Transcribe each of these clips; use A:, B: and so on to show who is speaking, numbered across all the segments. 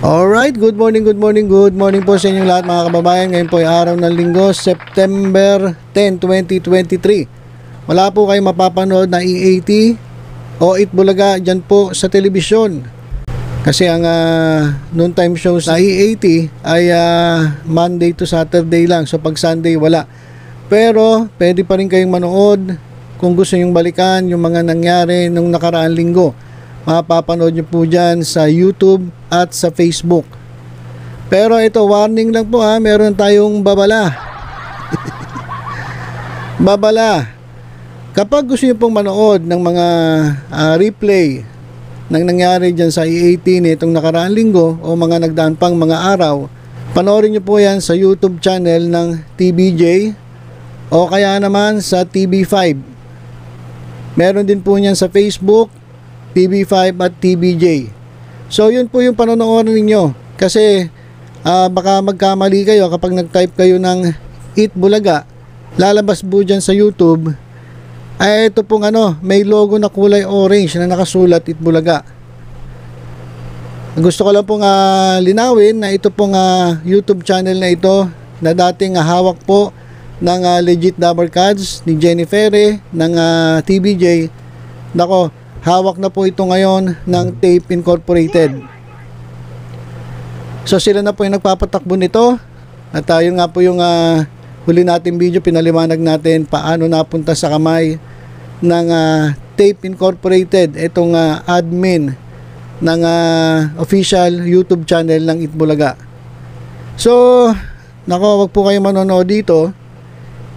A: Alright, good morning po sa inyong lahat mga kababayan. Ngayon po ay araw ng linggo, September 10, 2023. Wala po kayong mapapanood na E80 o Itbulaga dyan po sa telebisyon. Kasi ang noon time shows na E80 ay Monday to Saturday lang. So pag Sunday wala. Pero pwede pa rin kayong manood kung gusto nyong balikan yung mga nangyari nung nakaraang linggo. Mapapanood nyo po dyan sa YouTube at sa Facebook. Pero ito, warning lang po meron tayong babala. Babala. Kapag gusto nyo pong manood ng mga replay ng nangyari dyan sa E18 itong nakaraang linggo o mga nagdaan pang mga araw, panoorin nyo po yan sa YouTube channel ng TBJ o kaya naman sa TV5. Meron din po yan sa Facebook, TV5 at TBJ. So yun po yung panonoodin ninyo. Kasi baka magkamali kayo kapag nag-type kayo ng Itbulaga. Lalabas po dyan sa YouTube. Ay ito pong may logo na kulay orange na nakasulat Itbulaga. Gusto ko lang pong linawin na ito pong YouTube channel na ito na dating hawak po ng Legit Dabarkads ni Jenny Ferre ng TBJ. Nako, hawak na po ito ngayon ng Tape Incorporated. So sila na po yung nagpapatakbo nito. At yun nga po yung huli nating video, pinaliwanag natin paano napunta sa kamay ng Tape Incorporated itong admin ng official YouTube channel ng Itbulaga. So nako, wag po kayo manonood dito.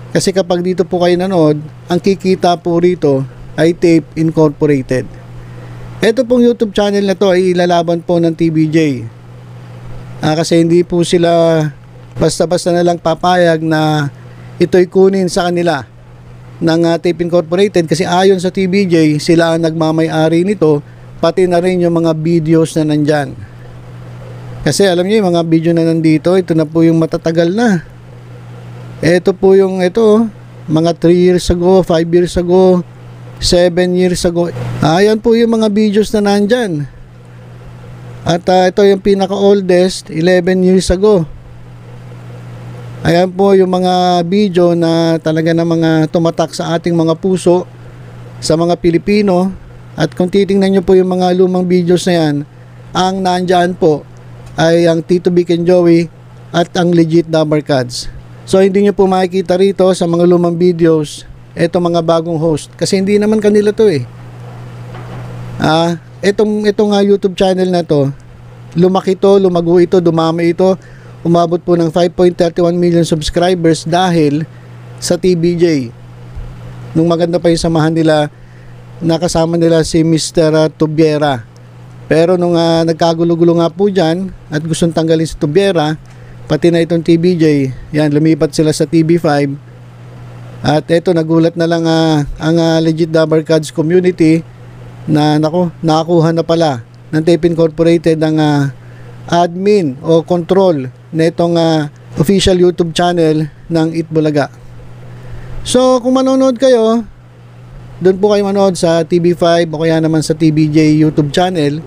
A: Kasi kapag dito po kayo nanood, ang kikita po rito ay Tape Incorporated. Ito pong YouTube channel na to ay ilalaban po ng TBJ. Kasi hindi po sila basta-basta na lang papayag na ito'y kunin sa kanila ng Tape Incorporated, kasi ayon sa TBJ, sila ang nagmamay-ari nito, pati na rin yung mga videos na nandyan. Kasi alam niyo yung mga video na nandito, ito na po yung matatagal na. Ito po yung mga 3 years ago, 5 years ago, 7 years ago. Ayan po yung mga videos na nandyan. At ito yung pinaka-oldest, 11 years ago. Ayan po yung mga video na talaga na mga tumatak sa ating mga puso, sa mga Pilipino. At kung titingnan nyo po yung mga lumang videos na yan, ang nandyan po ay ang Tito Vic and Joey at ang Legit Dabarkads. So hindi nyo po makikita rito sa mga lumang videos eto mga bagong host, kasi hindi naman kanila to itong YouTube channel na to, lumaki to, lumago ito, dumami ito, umabot po ng 5.31 million subscribers dahil sa TBJ. Nung maganda pa yung samahan nila, nakasama nila si Mr. Tubiera. Pero nung nagkagulo-gulo nga po dyan at gustong tanggalin si Tubiera, pati na itong TBJ, yan, lumipat sila sa TV5. At eto, nagulat na lang ang Legit Dabarkads community na nakakuha na pala ng Tape Incorporated ang admin o control na itong official YouTube channel ng Itbulaga. So kung manonood kayo, doon po kayo manood sa TV5 o kaya naman sa TBJ YouTube channel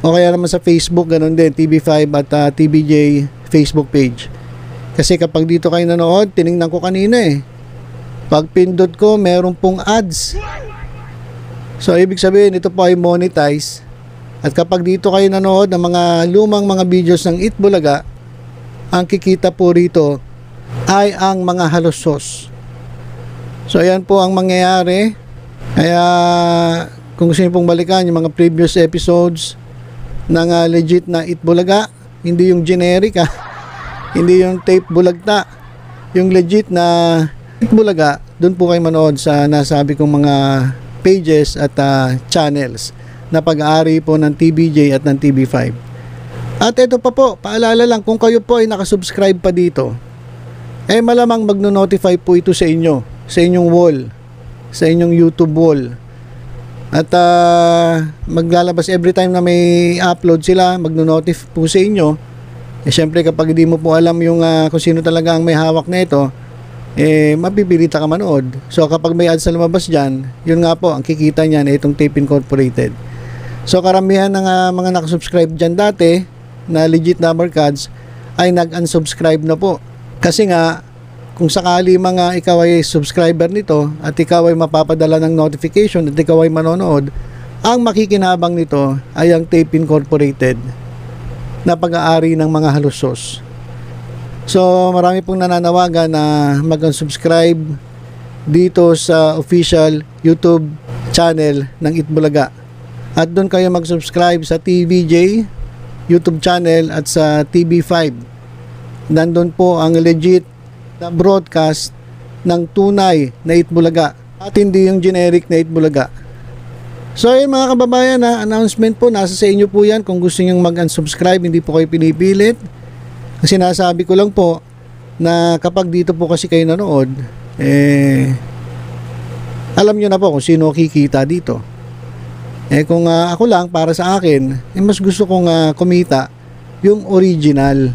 A: o kaya naman sa Facebook, ganun din, TV5 at TBJ Facebook page. Kasi kapag dito kayo nanood, tiningnan ko kanina pag pindot ko, meron pong ads. So ibig sabihin, ito po ay monetize. At kapag dito kayo nanood ng mga lumang mga videos ng Itbulaga, ang kikita po rito ay ang mga halusos. So ayan po ang mangyayari. Kaya kung gusto niyo pong balikan yung mga previous episodes ng legit na Itbulaga, hindi yung generic hindi yung tape bulagta, yung legit na Itbulaga, doon po kayo manood sa nasabi kong mga pages at channels na pag-aari po ng TBJ at ng TV5. At ito pa po, paalala lang, kung kayo po ay nakasubscribe pa dito, malamang magno-notify po ito sa inyo, sa inyong wall, sa inyong YouTube wall. At maglalabas every time na may upload sila, magno-notify po sa inyo. Syempre kapag hindi mo po alam yung kung sino talaga ang may hawak na ito, mapipilita ka manood. So kapag may ads na lumabas dyan, yun nga po, ang kikita niyan itong Tape Incorporated. So karamihan ng mga nakasubscribe dyan dati, na legit number cards ay nag-unsubscribe na po. Kasi nga, kung sakali mga ikaw ay subscriber nito at ikaw ay mapapadala ng notification at ikaw ay manonood, ang makikinabang nito ay ang Tape Incorporated na pag-aari ng mga halusos. So marami pong nananawagan na mag-unsubscribe dito sa official YouTube channel ng Itbulaga. At doon kayo mag-subscribe sa TVJ YouTube channel at sa TV5. Nandun po ang legit na broadcast ng tunay na Itbulaga at hindi yung generic na Itbulaga. So ayun mga kababayan, na announcement po, nasa sa inyo po yan kung gusto nyo mag-unsubscribe, hindi po kayo pinipilit. Ang sinasabi ko lang po na kapag dito po kasi kayo nanood, alam nyo na po kung sino kikita dito. Kung ako lang, para sa akin, mas gusto kong kumita yung original,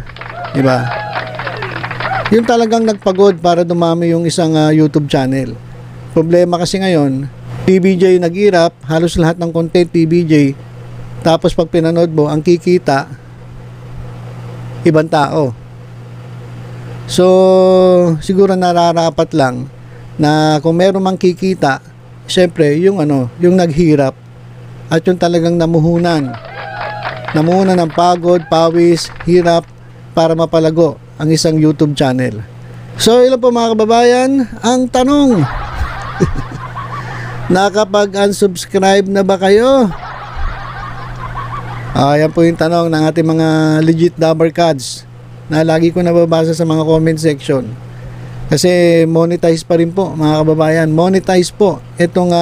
A: diba? Yung talagang nagpagod para dumami yung isang YouTube channel. Problema kasi ngayon, TBJ nag-hirap, halos lahat ng content TBJ, tapos pag pinanood mo, ang kikita ibang tao. So siguro nararapat lang na kung meron mang kikita, syempre yung yung naghirap at yung talagang namuhunan ng pagod, pawis, hirap para mapalago ang isang YouTube channel. So ilan po mga kababayan, ang tanong nakapag-unsubscribe na ba kayo? Yan po yung tanong ng ating mga legit number cards na lagi ko nababasa sa mga comment section. Kasi monetize pa rin po mga kababayan. Monetize po itong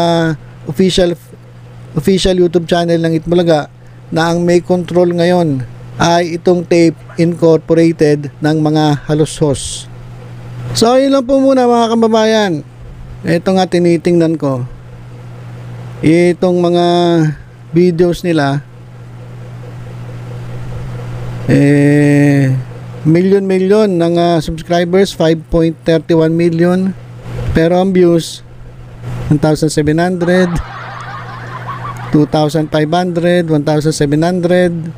A: official YouTube channel ng Itbulaga na ang may control ngayon ay itong Tape Incorporated ng mga halusos. So yun lang po muna mga kababayan. Ito nga tinitingnan ko. Itong mga videos nila, million ng subscribers, 5.31 million, pero ang views 1,700, 2,500, 1,700.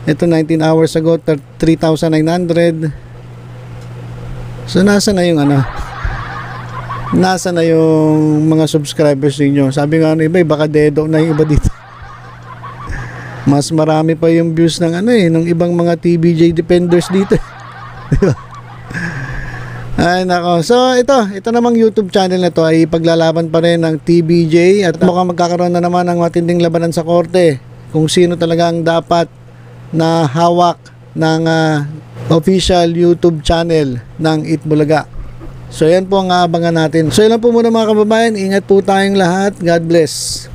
A: Ito 19 hours ago 3,900. So nasa na yung nasa na yung mga subscribers niyo? Sabi nga ng iba, baka dedo na yung iba dito. Mas marami pa yung views ng ng ibang mga TBJ defenders dito. Ay nako. So ito namang YouTube channel na to ay paglalaban pa rin ng TBJ at mukhang magkakaroon na naman ng matinding labanan sa korte kung sino talaga ang dapat na hawak ng official YouTube channel ng Itbulaga. So yan po ang abangan natin. So yan po muna mga kababayan. Ingat po tayong lahat. God bless.